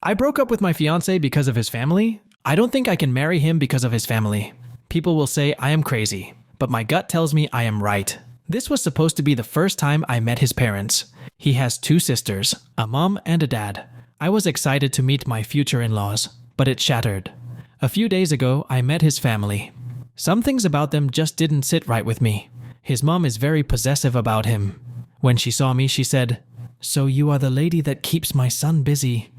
I broke up with my fiancé because of his family. I don't think I can marry him because of his family. People will say I am crazy, but my gut tells me I am right. This was supposed to be the first time I met his parents. He has 2 sisters, a mom and a dad. I was excited to meet my future in-laws, but it shattered. A few days ago, I met his family. Some things about them just didn't sit right with me. His mom is very possessive about him. When she saw me, she said, "So you are the lady that keeps my son busy."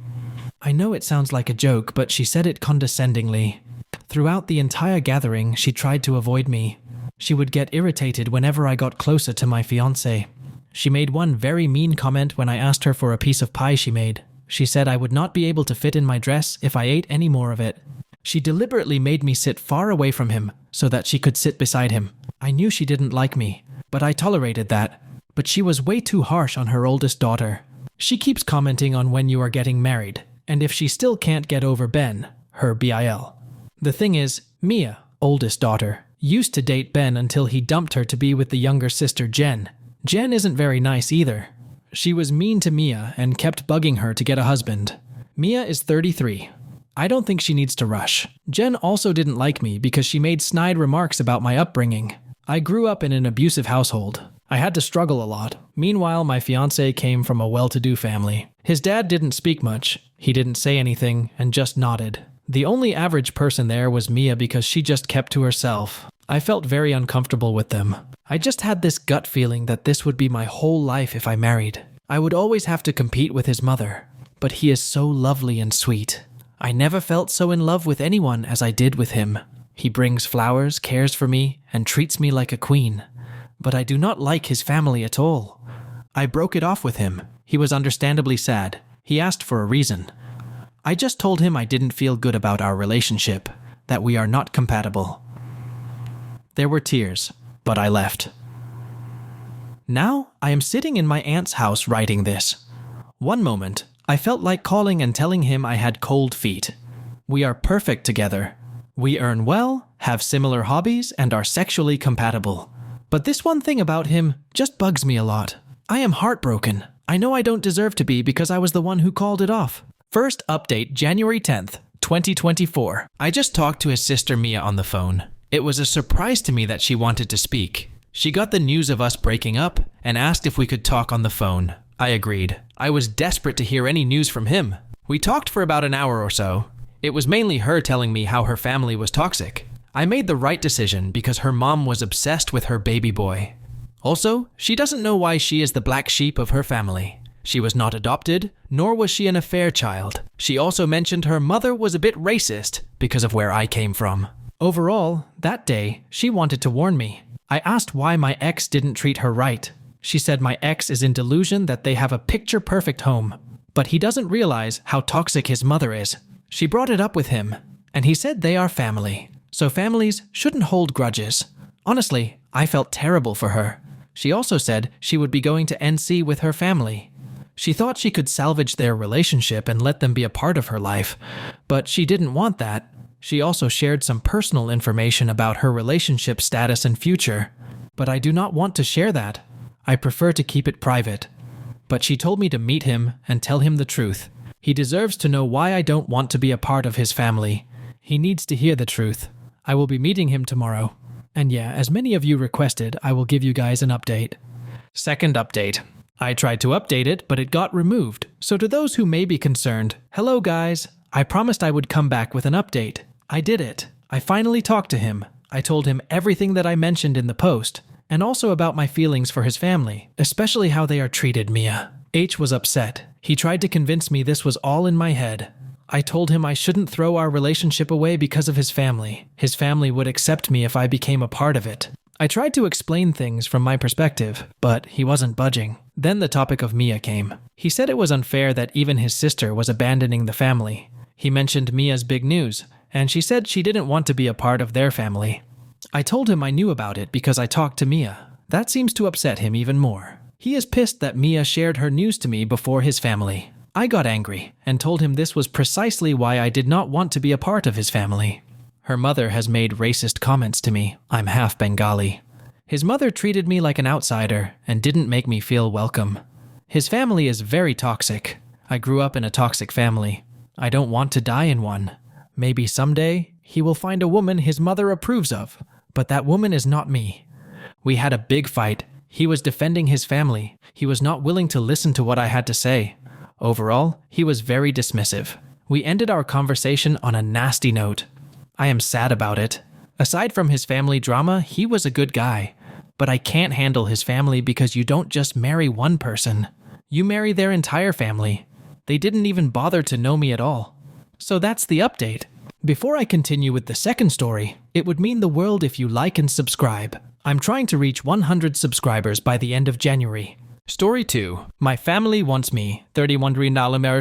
I know it sounds like a joke, but she said it condescendingly. Throughout the entire gathering, she tried to avoid me. She would get irritated whenever I got closer to my fiancé. She made one very mean comment when I asked her for a piece of pie she made. She said I would not be able to fit in my dress if I ate any more of it. She deliberately made me sit far away from him so that she could sit beside him. I knew she didn't like me, but I tolerated that. But she was way too harsh on her oldest daughter. She keeps commenting on when you are getting married, and if she still can't get over Ben, her BIL. The thing is, Mia, oldest daughter, used to date Ben until he dumped her to be with the younger sister Jen. Jen isn't very nice either. She was mean to Mia and kept bugging her to get a husband. Mia is 33. I don't think she needs to rush. Jen also didn't like me because she made snide remarks about my upbringing. I grew up in an abusive household. I had to struggle a lot. Meanwhile, my fiancé came from a well-to-do family. His dad didn't speak much. He didn't say anything and just nodded. The only average person there was Mia because she just kept to herself. I felt very uncomfortable with them. I just had this gut feeling that this would be my whole life if I married. I would always have to compete with his mother. But he is so lovely and sweet. I never felt so in love with anyone as I did with him. He brings flowers, cares for me, and treats me like a queen. But I do not like his family at all. I broke it off with him. He was understandably sad. He asked for a reason. I just told him I didn't feel good about our relationship, that we are not compatible. There were tears, but I left. Now, I am sitting in my aunt's house writing this. One moment, I felt like calling and telling him I had cold feet. We are perfect together. We earn well, have similar hobbies, and are sexually compatible. But this one thing about him just bugs me a lot. I am heartbroken. I know I don't deserve to be because I was the one who called it off. First update, January 10th, 2024. I just talked to his sister Mia on the phone. It was a surprise to me that she wanted to speak. She got the news of us breaking up and asked if we could talk on the phone. I agreed. I was desperate to hear any news from him. We talked for about an hour or so. It was mainly her telling me how her family was toxic. I made the right decision because her mom was obsessed with her baby boy. Also, she doesn't know why she is the black sheep of her family. She was not adopted, nor was she an affair child. She also mentioned her mother was a bit racist because of where I came from. Overall, that day, she wanted to warn me. I asked why my ex didn't treat her right. She said my ex is in delusion that they have a picture-perfect home, but he doesn't realize how toxic his mother is. She brought it up with him, and he said they are family, so families shouldn't hold grudges. Honestly, I felt terrible for her. She also said she would be going to NC with her family. She thought she could salvage their relationship and let them be a part of her life, but she didn't want that. She also shared some personal information about her relationship status and future, but I do not want to share that. I prefer to keep it private. But she told me to meet him and tell him the truth. He deserves to know why I don't want to be a part of his family. He needs to hear the truth. I will be meeting him tomorrow. And yeah, as many of you requested, I will give you guys an update. Second update. I tried to update it, but it got removed. So to those who may be concerned, hello guys. I promised I would come back with an update. I did it. I finally talked to him. I told him everything that I mentioned in the post, and also about my feelings for his family, especially how they are treated Mia. H was upset. He tried to convince me this was all in my head. I told him I shouldn't throw our relationship away because of his family. His family would accept me if I became a part of it. I tried to explain things from my perspective, but he wasn't budging. Then the topic of Mia came. He said it was unfair that even his sister was abandoning the family. He mentioned Mia's big news, and she said she didn't want to be a part of their family. I told him I knew about it because I talked to Mia. That seems to upset him even more. He is pissed that Mia shared her news to me before his family. I got angry and told him this was precisely why I did not want to be a part of his family. Her mother has made racist comments to me. I'm half Bengali. His mother treated me like an outsider and didn't make me feel welcome. His family is very toxic. I grew up in a toxic family. I don't want to die in one. Maybe someday he will find a woman his mother approves of, but that woman is not me. We had a big fight. He was defending his family. He was not willing to listen to what I had to say. Overall, he was very dismissive. We ended our conversation on a nasty note. I am sad about it. Aside from his family drama, he was a good guy. But I can't handle his family because you don't just marry one person. You marry their entire family. They didn't even bother to know me at all. So that's the update. Before I continue with the second story, it would mean the world if you like and subscribe. I'm trying to reach 100 subscribers by the end of January. Story 2. My family wants me, 31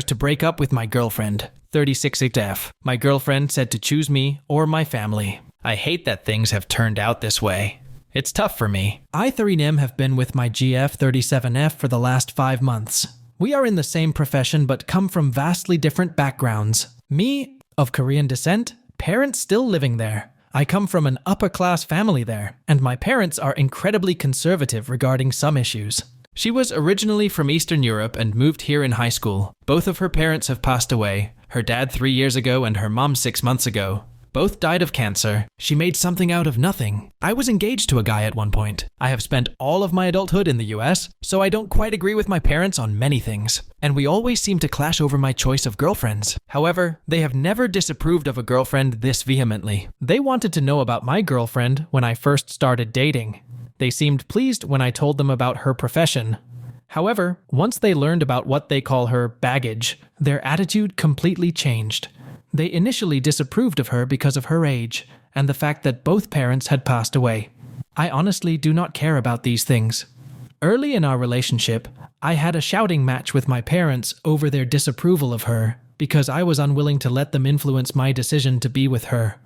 to break up with my girlfriend. 36 F. My girlfriend said to choose me or my family. I hate that things have turned out this way. It's tough for me. I 3M have been with my GF 37F for the last 5 months. We are in the same profession but come from vastly different backgrounds. Me, of Korean descent, parents still living there. I come from an upper-class family there, and my parents are incredibly conservative regarding some issues. She was originally from Eastern Europe and moved here in high school. Both of her parents have passed away, her dad 3 years ago and her mom 6 months ago. Both died of cancer. She made something out of nothing. I was engaged to a guy at one point. I have spent all of my adulthood in the US, so I don't quite agree with my parents on many things. And we always seem to clash over my choice of girlfriends. However, they have never disapproved of a girlfriend this vehemently. They wanted to know about my girlfriend when I first started dating. They seemed pleased when I told them about her profession. However, once they learned about what they call her baggage, their attitude completely changed. They initially disapproved of her because of her age and the fact that both parents had passed away. I honestly do not care about these things. Early in our relationship, I had a shouting match with my parents over their disapproval of her because I was unwilling to let them influence my decision to be with her.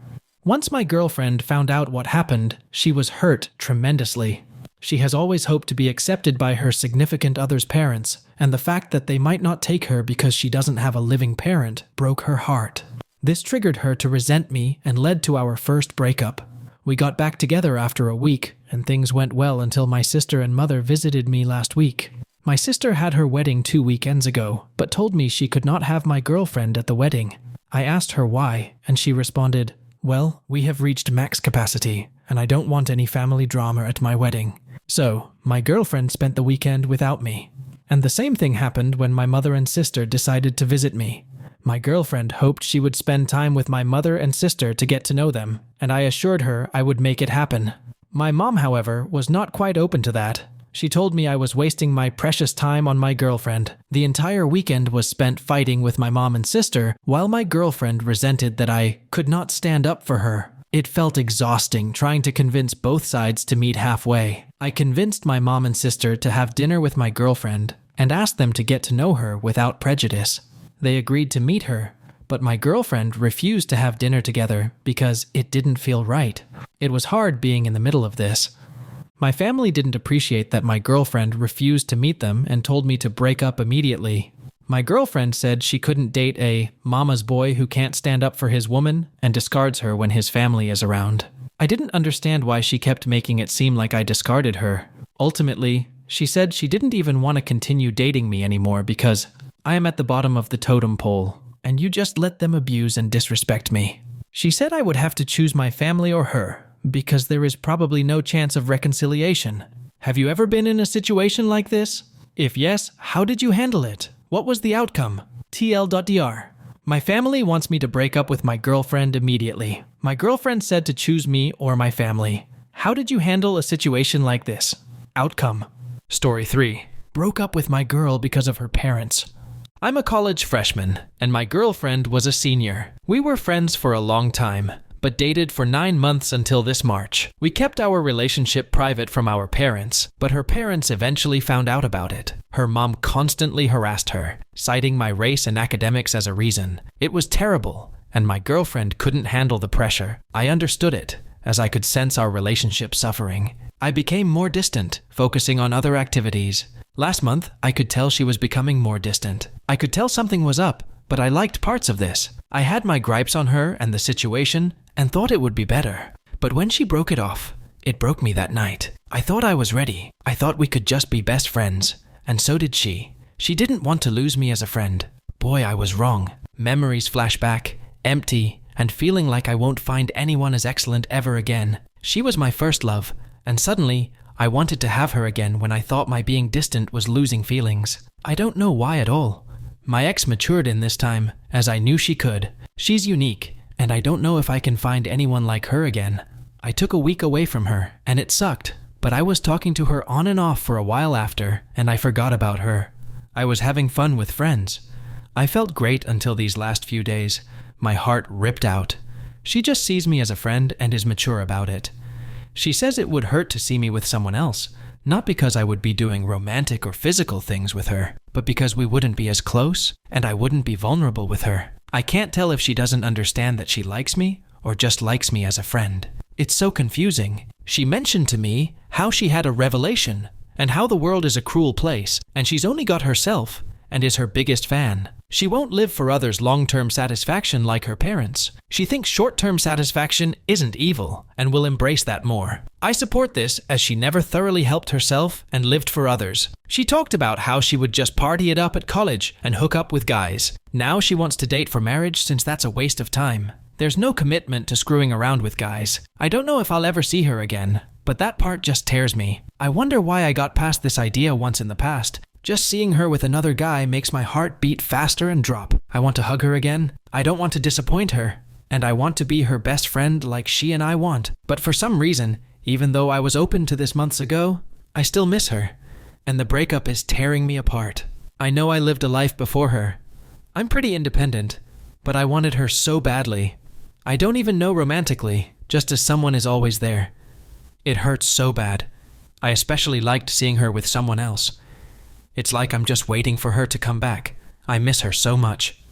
Once my girlfriend found out what happened, she was hurt tremendously. She has always hoped to be accepted by her significant other's parents, and the fact that they might not take her because she doesn't have a living parent broke her heart. This triggered her to resent me and led to our first breakup. We got back together after a week, and things went well until my sister and mother visited me last week. My sister had her wedding 2 weekends ago, but told me she could not have my girlfriend at the wedding. I asked her why, and she responded, "Well, we have reached max capacity, and I don't want any family drama at my wedding." So, my girlfriend spent the weekend without me. And the same thing happened when my mother and sister decided to visit me. My girlfriend hoped she would spend time with my mother and sister to get to know them, and I assured her I would make it happen. My mom, however, was not quite open to that. She told me I was wasting my precious time on my girlfriend. The entire weekend was spent fighting with my mom and sister, while my girlfriend resented that I could not stand up for her. It felt exhausting trying to convince both sides to meet halfway. I convinced my mom and sister to have dinner with my girlfriend and asked them to get to know her without prejudice. They agreed to meet her, but my girlfriend refused to have dinner together because it didn't feel right. It was hard being in the middle of this. My family didn't appreciate that my girlfriend refused to meet them and told me to break up immediately. My girlfriend said she couldn't date a mama's boy who can't stand up for his woman and discards her when his family is around. I didn't understand why she kept making it seem like I discarded her. Ultimately, she said she didn't even want to continue dating me anymore because I am at the bottom of the totem pole, and you just let them abuse and disrespect me. She said I would have to choose my family or her, because there is probably no chance of reconciliation. Have you ever been in a situation like this? If yes, how did you handle it? What was the outcome? TL.dr. My family wants me to break up with my girlfriend immediately. My girlfriend said to choose me or my family. How did you handle a situation like this? Outcome. Story 3. Broke up with my girl because of her parents. I'm a college freshman, and my girlfriend was a senior. We were friends for a long time, but dated for 9 months until this March. We kept our relationship private from our parents, but her parents eventually found out about it. Her mom constantly harassed her, citing my race and academics as a reason. It was terrible, and my girlfriend couldn't handle the pressure. I understood it, as I could sense our relationship suffering. I became more distant, focusing on other activities. Last month, I could tell she was becoming more distant. I could tell something was up, but I liked parts of this. I had my gripes on her and the situation, and thought it would be better. But when she broke it off, it broke me that night. I thought I was ready. I thought we could just be best friends. And so did she. She didn't want to lose me as a friend. Boy, I was wrong. Memories flash back, empty, and feeling like I won't find anyone as excellent ever again. She was my first love, and suddenly, I wanted to have her again when I thought my being distant was losing feelings. I don't know why at all. My ex matured in this time, as I knew she could. She's unique, and I don't know if I can find anyone like her again. I took a week away from her, and it sucked, but I was talking to her on and off for a while after, and I forgot about her. I was having fun with friends. I felt great until these last few days. My heart ripped out. She just sees me as a friend and is mature about it. She says it would hurt to see me with someone else, not because I would be doing romantic or physical things with her, but because we wouldn't be as close, and I wouldn't be vulnerable with her. I can't tell if she doesn't understand that she likes me, or just likes me as a friend. It's so confusing. She mentioned to me how she had a revelation, and how the world is a cruel place, and she's only got herself, and is her biggest fan. She won't live for others' long-term satisfaction like her parents. She thinks short-term satisfaction isn't evil, and will embrace that more. I support this, as she never thoroughly helped herself and lived for others. She talked about how she would just party it up at college and hook up with guys. Now she wants to date for marriage since that's a waste of time. There's no commitment to screwing around with guys. I don't know if I'll ever see her again, but that part just tears me. I wonder why I got past this idea once in the past. Just seeing her with another guy makes my heart beat faster and drop. I want to hug her again. I don't want to disappoint her. And I want to be her best friend like she and I want. But for some reason, even though I was open to this months ago, I still miss her. And the breakup is tearing me apart. I know I lived a life before her. I'm pretty independent, but I wanted her so badly. I don't even know romantically, just as someone is always there. It hurts so bad. I especially liked seeing her with someone else. It's like I'm just waiting for her to come back. I miss her so much.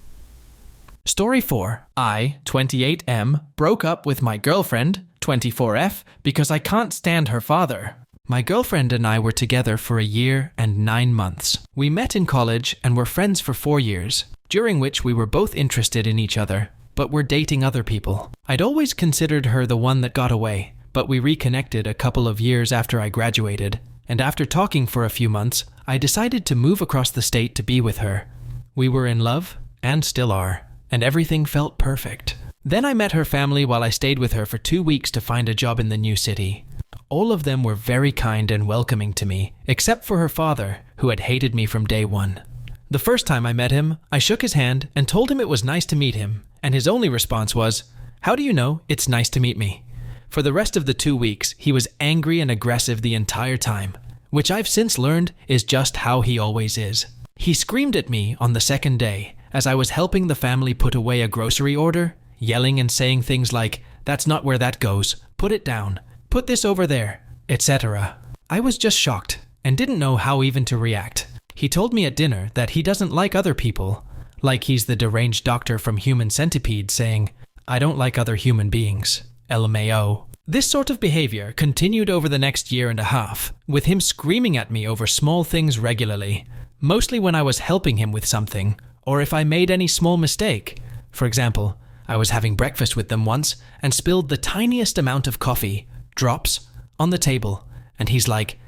Story 4. I, 28M, broke up with my girlfriend, 24F, because I can't stand her father. My girlfriend and I were together for a year and 9 months. We met in college and were friends for 4 years, during which we were both interested in each other, but were dating other people. I'd always considered her the one that got away, but we reconnected a couple of years after I graduated, and after talking for a few months, I decided to move across the state to be with her. We were in love, and still are, and everything felt perfect. Then I met her family while I stayed with her for 2 weeks to find a job in the new city. All of them were very kind and welcoming to me, except for her father, who had hated me from day one. The first time I met him, I shook his hand and told him it was nice to meet him, and his only response was, "How do you know it's nice to meet me?" For the rest of the 2 weeks, he was angry and aggressive the entire time, which I've since learned is just how he always is. He screamed at me on the second day as I was helping the family put away a grocery order, yelling and saying things like, "That's not where that goes, put it down, put this over there," etc. I was just shocked and didn't know how even to react. He told me at dinner that he doesn't like other people, like he's the deranged doctor from Human Centipede saying, "I don't like other human beings, LMAO." This sort of behavior continued over the next year and a half, with him screaming at me over small things regularly, mostly when I was helping him with something, or if I made any small mistake. For example, I was having breakfast with them once and spilled the tiniest amount of coffee, drops, on the table, and he's like,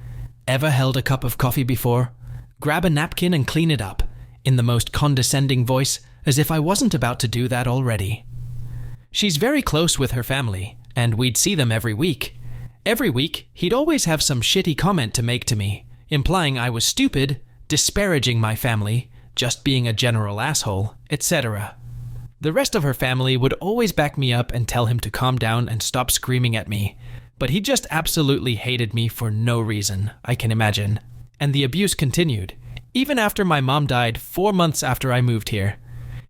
"Ever held a cup of coffee before? Grab a napkin and clean it up," in the most condescending voice, as if I wasn't about to do that already. She's very close with her family, and we'd see them every week. Every week, he'd always have some shitty comment to make to me, implying I was stupid, disparaging my family, just being a general asshole, etc. The rest of her family would always back me up and tell him to calm down and stop screaming at me, but he just absolutely hated me for no reason, I can imagine. And the abuse continued, even after my mom died 4 months after I moved here.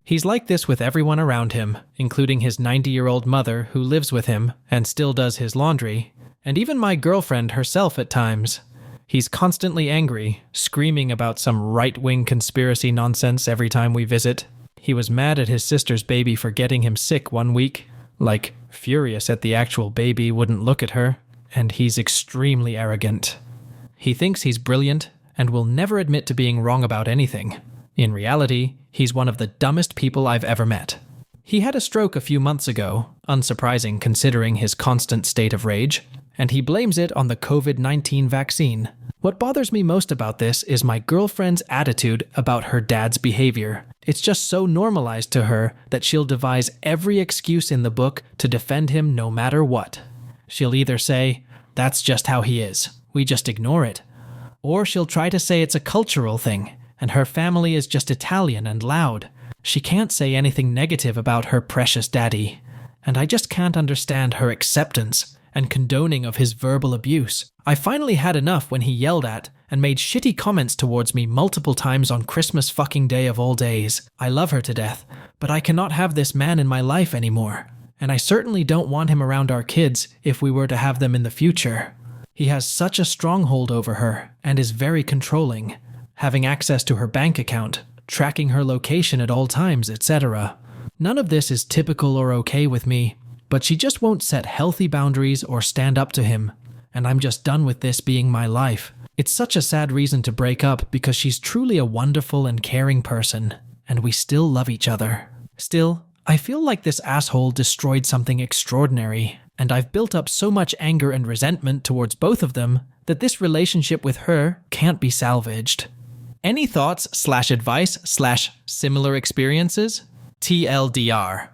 He's like this with everyone around him, including his 90-year-old mother who lives with him and still does his laundry, and even my girlfriend herself at times. He's constantly angry, screaming about some right-wing conspiracy nonsense every time we visit. He was mad at his sister's baby for getting him sick one week, like furious at the actual baby wouldn't look at her, and he's extremely arrogant. He thinks he's brilliant and will never admit to being wrong about anything. In reality, he's one of the dumbest people I've ever met. He had a stroke a few months ago, unsurprising considering his constant state of rage, and he blames it on the COVID-19 vaccine. What bothers me most about this is my girlfriend's attitude about her dad's behavior. It's just so normalized to her that she'll devise every excuse in the book to defend him no matter what. She'll either say, "That's just how he is. We just ignore it." Or she'll try to say it's a cultural thing, and her family is just Italian and loud. She can't say anything negative about her precious daddy. And I just can't understand her acceptance and condoning of his verbal abuse. I finally had enough when he yelled at and made shitty comments towards me multiple times on Christmas fucking Day of all days. I love her to death, but I cannot have this man in my life anymore. And I certainly don't want him around our kids if we were to have them in the future. He has such a stronghold over her and is very controlling, having access to her bank account, tracking her location at all times, etc. None of this is typical or okay with me, but she just won't set healthy boundaries or stand up to him, and I'm just done with this being my life. It's such a sad reason to break up because she's truly a wonderful and caring person, and we still love each other. Still, I feel like this asshole destroyed something extraordinary, and I've built up so much anger and resentment towards both of them that this relationship with her can't be salvaged. Any thoughts/advice/similar experiences? TLDR.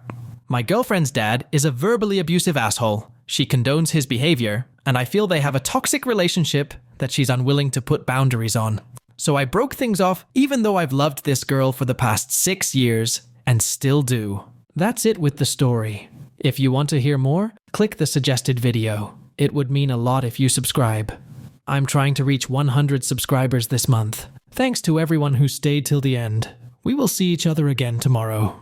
My girlfriend's dad is a verbally abusive asshole. She condones his behavior, and I feel they have a toxic relationship that she's unwilling to put boundaries on. So I broke things off even though I've loved this girl for the past 6 years, and still do. That's it with the story. If you want to hear more, click the suggested video. It would mean a lot if you subscribe. I'm trying to reach 100 subscribers this month. Thanks to everyone who stayed till the end. We will see each other again tomorrow.